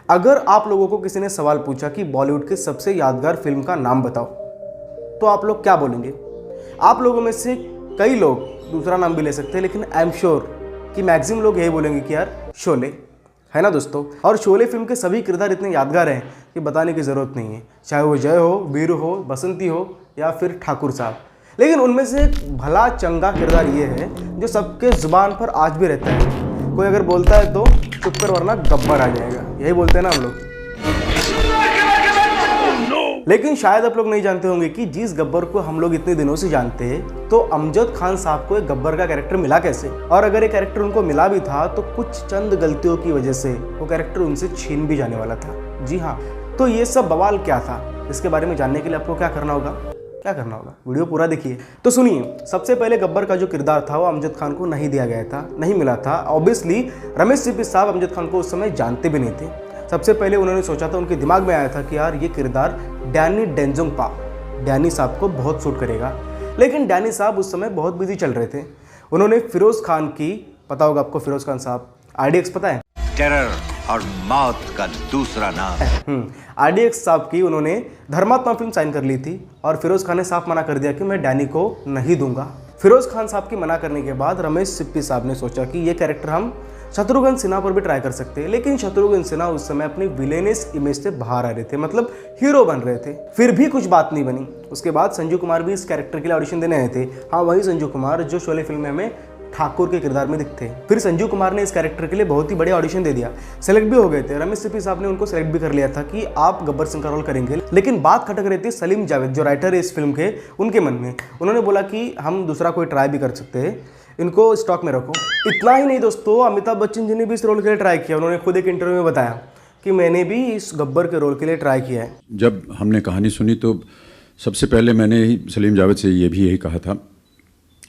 अगर आप लोगों को किसी ने सवाल पूछा कि बॉलीवुड की सबसे यादगार फिल्म का नाम बताओ, तो आप लोग क्या बोलेंगे? आप लोगों में से कई लोग दूसरा नाम भी ले सकते हैं, लेकिन आई एम श्योर कि मैक्सिमम लोग यही बोलेंगे कि यार शोले, है ना दोस्तों। और शोले फिल्म के सभी किरदार इतने यादगार हैं कि बताने की ज़रूरत नहीं है, चाहे वो जय हो, वीरू हो, बसंती हो या फिर ठाकुर साहब। लेकिन उनमें से एक भला चंगा किरदार ये है जो सबके ज़ुबान पर आज भी रहता है। कोई अगर बोलता है तो चुप कर वरना गब्बर आ जाएगा, यही बोलते हैं ना हम लोग। लेकिन शायद आप लोग नहीं जानते होंगे कि जिस गब्बर को हम लोग इतने दिनों से जानते हैं, तो अमजद खान साहब को एक गब्बर का कैरेक्टर मिला कैसे, और अगर ये कैरेक्टर उनको मिला भी था तो कुछ चंद गलतियों की वजह से वो कैरेक्टर उनसे छीन भी जाने वाला था। जी हाँ, तो ये सब बवाल क्या था, इसके बारे में जानने के लिए आपको क्या करना होगा, वीडियो पूरा देखिए। तो सुनिए, सबसे पहले गब्बर का जो किरदार था वो अमजद खान को नहीं दिया गया था, नहीं मिला था। ऑब्वियसली रमेश सिप्पी साहब अमजद खान को उस समय जानते भी नहीं थे। सबसे पहले उन्होंने सोचा था, उनके दिमाग में आया था कि यार ये किरदार डैनी डेंजोंगपा, डैनी साहब को बहुत सूट करेगा। लेकिन डैनी साहब उस समय बहुत बिजी चल रहे थे। उन्होंने फिरोज खान की, पता होगा आपको फिरोज खान साहब, आरडीएक्स पता है, टेरर और मौत का दूसरा नाम। आरडीएक्स साहब की उन्होंने धर्मात्मा फिल्म साइन कर ली थी और फिरोज खान ने साफ मना कर दिया कि मैं डैनी को नहीं दूंगा। फिरोज खान साहब की मना करने के बाद रमेश सिप्पी साहब ने सोचा कि ये कैरेक्टर हम शत्रुघ्न सिन्हा पर भी ट्राई कर सकते हैं। लेकिन शत्रुघ्न सिन्हा उस समय अपनी विलेनियस इमेज से बाहर आ रहे थे, मतलब हीरो बन रहे थे। फिर भी कुछ बात नहीं बनी। उसके बाद संजू कुमार भी इस कैरेक्टर के लिए ऑडिशन देने आए थे। हाँ, वही संजू कुमार जो शोले फिल्म में हमें ठाकुर के किरदार में दिखते हैं। फिर संजू कुमार ने इस कैरेक्टर के लिए बहुत ही बढ़िया ऑडिशन दे दिया, सेलेक्ट भी हो गए थे। रमेश सिप्पी साहब ने उनको सेलेक्ट भी कर लिया था कि आप गब्बर सिंह का रोल करेंगे। लेकिन बात खटक रही थी सलीम जावेद, जो राइटर है इस फिल्म के, उनके मन में। उन्होंने बोला कि हम दूसरा कोई ट्राई भी कर सकते हैं, इनको स्टॉक में रखो। इतना ही नहीं दोस्तों, अमिताभ बच्चन जी ने भी इस रोल के लिए ट्राई किया। उन्होंने खुद एक इंटरव्यू में बताया कि मैंने भी इस गब्बर के रोल के लिए ट्राई किया है। जब हमने कहानी सुनी तो सबसे पहले मैंने ही सलीम जावेद से यही कहा था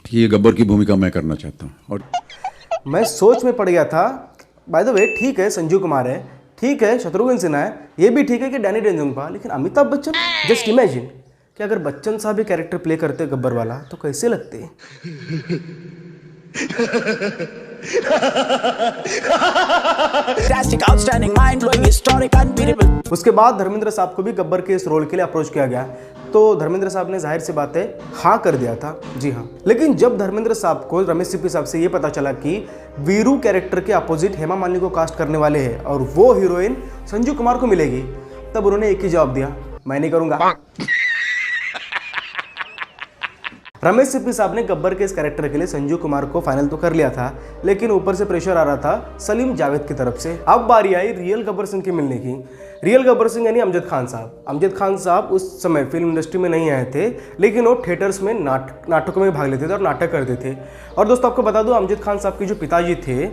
कि ये गब्बर की भूमिका मैं करना चाहता हूँ। और मैं सोच में पड़ गया था। बाय द वे, ठीक है संजू कुमार है, ठीक है शत्रुघ्न सिन्हा है, ये भी ठीक है कि डैनी डेंजोंगपा, लेकिन अमिताभ बच्चन, जस्ट इमेजिन कि अगर बच्चन साहब भी कैरेक्टर प्ले करते गब्बर वाला तो कैसे लगते। उसके बाद धर्मेंद्र साहब को भी गब्बर के इस रोल के लिए अप्रोच किया गया, तो धर्मेंद्र साहब ने जाहिर सी बात है हाँ कर दिया था। जी हाँ, लेकिन जब धर्मेंद्र साहब को रमेश सिप्पी साहब से ये पता चला कि वीरू कैरेक्टर के अपोजिट हेमा मालिनी को कास्ट करने वाले हैं और वो हीरोइन संजू कुमार को मिलेगी, तब उन्होंने एक ही जवाब दिया, मैं नहीं करूंगा। रमेश सिप्पी साहब ने गब्बर के इस कैरेक्टर के लिए संजू कुमार को फाइनल तो कर लिया था, लेकिन ऊपर से प्रेशर आ रहा था सलीम जावेद की तरफ से। अब बारी आई रियल गब्बर सिंह की मिलने की। रियल गब्बर सिंह यानी अमजद खान साहब। अमजद खान साहब उस समय फिल्म इंडस्ट्री में नहीं आए थे, लेकिन वो थिएटर्स में नाटकों में भाग लेते थे और नाटक करते थे। और दोस्तों आपको बता दूं, अमजद खान साहब के जो पिताजी थे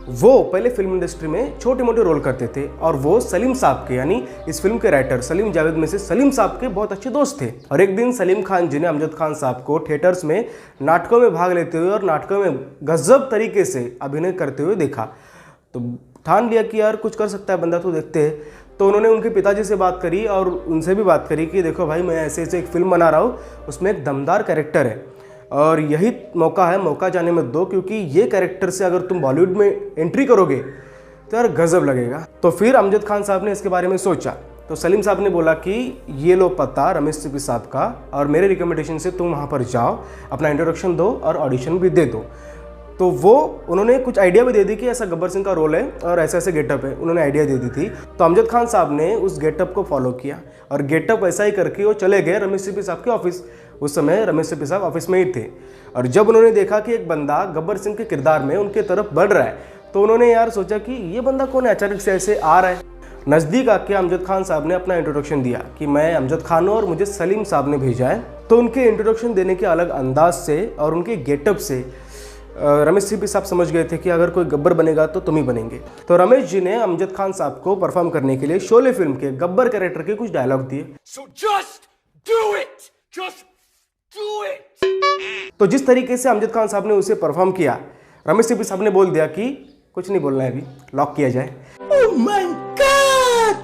वो पहले फिल्म इंडस्ट्री में छोटे मोटे रोल करते थे, और वो सलीम साहब के, यानी इस फिल्म के राइटर सलीम जावेद में से सलीम साहब के बहुत अच्छे दोस्त थे। और एक दिन सलीम खान जी ने अमजद खान साहब को थिएटर्स में नाटकों में भाग लेते हुए और नाटकों में गजब तरीके से अभिनय करते हुए देखा, तो ठान लिया कि यार कुछ कर सकता है बंदा, तो देखते हैं। तो उन्होंने उनके पिताजी से बात करी और उनसे भी बात करी कि देखो भाई, मैं ऐसे ऐसे एक फिल्म बना रहा हूँ, उसमें एक दमदार कैरेक्टर है और यही मौका है, मौका जाने मत दो, क्योंकि ये कैरेक्टर से अगर तुम बॉलीवुड में एंट्री करोगे तो यार गजब लगेगा। तो फिर अमजद खान साहब ने इसके बारे में सोचा, तो सलीम साहब ने बोला कि ये लो पता रमेश सिप्पी साहब का, और मेरे रिकमेंडेशन से तुम वहाँ पर जाओ, अपना इंट्रोडक्शन दो और ऑडिशन भी दे दो। तो वो उन्होंने कुछ आइडिया भी दे दी कि ऐसा गब्बर सिंह का रोल है और ऐसे ऐसे गेटअप है, उन्होंने आइडिया दे दी थी। तो अमजद खान साहब ने उस गेटअप को फॉलो किया और गेटअप ऐसा ही करके वो चले गए रमेश सिप्पी साहब के ऑफिस। उस समय रमेश सिप्पी साहब ऑफिस में ही थे, और जब उन्होंने देखा कि एक बंदा गब्बर सिंह के किरदार में उनके तरफ बढ़ रहा है, तो उन्होंने यार सोचा कि ये बंदा कौन है, अचानक से ऐसे आ रहा है। नज़दीक आके अमजद खान साहब ने अपना इंट्रोडक्शन दिया कि मैं अमजद खान हूँ और मुझे सलीम साहब ने भेजा है। तो उनके इंट्रोडक्शन देने के अलग अंदाज से और उनके गेटअप से रमेश सिप्पी साहब समझ गए थे कि अगर कोई गब्बर बनेगा तो तुम ही बनेंगे। तो रमेश जी ने अमजद खान साहब को परफॉर्म करने के लिए शोले फिल्म के गब्बर कैरेक्टर के कुछ डायलॉग दिए। So just do it! Just do it! तो जिस तरीके से अमजद खान साहब ने उसे परफॉर्म किया, रमेश सिप्पी साहब ने बोल दिया कि कुछ नहीं बोलना है, अभी लॉक किया जाए। Oh my God!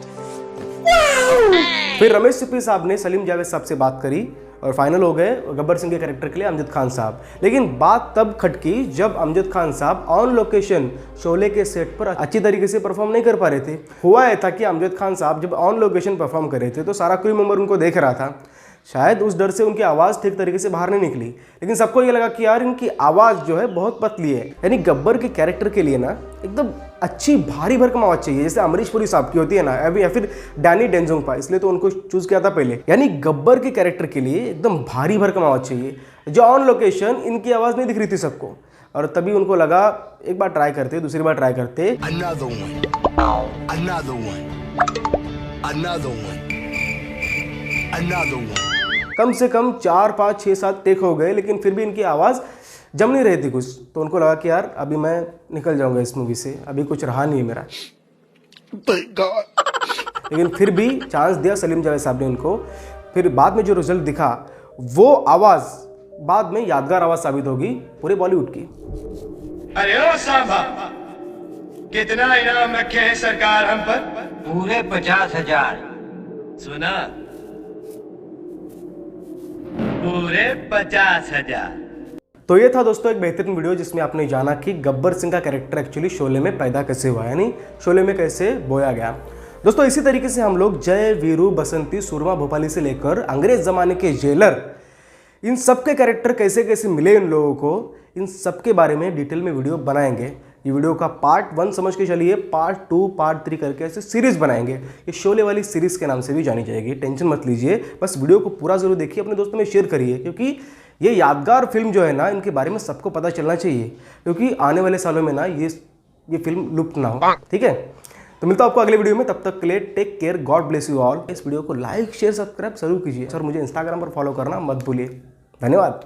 Wow! फिर रमेश सिप्पी साहब ने सलीम जावेद साहब से बात करी और फाइनल हो गए गब्बर सिंह के कैरेक्टर के लिए अमजद खान साहब। लेकिन बात तब खटकी जब अमजद खान साहब ऑन लोकेशन शोले के सेट पर अच्छी तरीके से परफॉर्म नहीं कर पा रहे थे। हुआ यह था कि अमजद खान साहब जब ऑन लोकेशन परफॉर्म कर रहे थे तो सारा क्रू मेंबर उनको देख रहा था। शायद उस डर से उनकी आवाज़ ठीक तरीके से बाहर नहीं निकली, लेकिन सबको ये लगा कि यार इनकी आवाज़ जो है बहुत पतली है। यानी गब्बर के कैरेक्टर के लिए ना एकदम अच्छी भारी भरकम आवाज़ चाहिए, जैसे अमरीश पुरी साहब की होती है ना, अभी या फिर डैनी डेंजोंगपा, इसलिए तो उनको चूज़ किया था पहले। यानी गब्बर के कैरेक्टर के लिए एकदम भारी भरकम आवाज़ चाहिए, जो ऑन लोकेशन इनकी आवाज़ नहीं दिख रही थी सबको। और तभी उनको लगा एक बार ट्राई करते, दूसरी बार ट्राई करते, Another one. Another one. Another one. Another one. कम से कम 4, 5, 6, 7 टेक हो गए, लेकिन फिर भी इनकी आवाज़ जम नहीं रही थी कुछ। तो उनको लगा कि यार अभी मैं निकल जाऊंगा इस मूवी से, अभी कुछ रहा नहीं है मेरा। Thank God. लेकिन फिर भी चांस दिया सलीम जावेद साहब ने उनको। फिर बाद में जो रिजल्ट दिखा वो आवाज़ बाद में यादगार आवाज़ साबित होगी पूरे बॉलीवुड की। अरे ओ सांबा, कितना इनाम रखे हैं सरकार हम पर? पूरे 50,000। सुना? पूरे 50,000। तो ये था दोस्तों एक बेहतरीन वीडियो जिसमें आपने जाना कि गब्बर सिंह का कैरेक्टर एक्चुअली शोले में पैदा कैसे हुआ, यानी शोले में कैसे बोया गया। दोस्तों इसी तरीके से हम लोग जय, वीरू, बसंती, सुरमा, भोपाली से लेकर अंग्रेज ज़माने के जेलर, इन सब के कैरेक्टर कैसे कैसे मिले इन लोगों को, इन सब के बारे में डिटेल में वीडियो बनाएंगे। ये वीडियो का पार्ट 1 समझ के चलिए, पार्ट 2, पार्ट 3 करके ऐसे सीरीज़ बनाएंगे। ये शोले वाली सीरीज़ के नाम से भी जानी जाएगी, टेंशन मत लीजिए। बस वीडियो को पूरा ज़रूर देखिए, अपने दोस्तों में शेयर करिए, क्योंकि ये यादगार फिल्म जो है ना, इनके बारे में सबको पता चलना चाहिए, क्योंकि आने वाले सालों में ना ये फिल्म लुप्त ना हो। ठीक है, तो मिलता हूं आपको अगले वीडियो में, तब तक के लिए take care, God bless you all. इस वीडियो को लाइक, शेयर, सब्सक्राइब जरूर कीजिए और मुझे इंस्टाग्राम पर फॉलो करना मत भूलिए। धन्यवाद।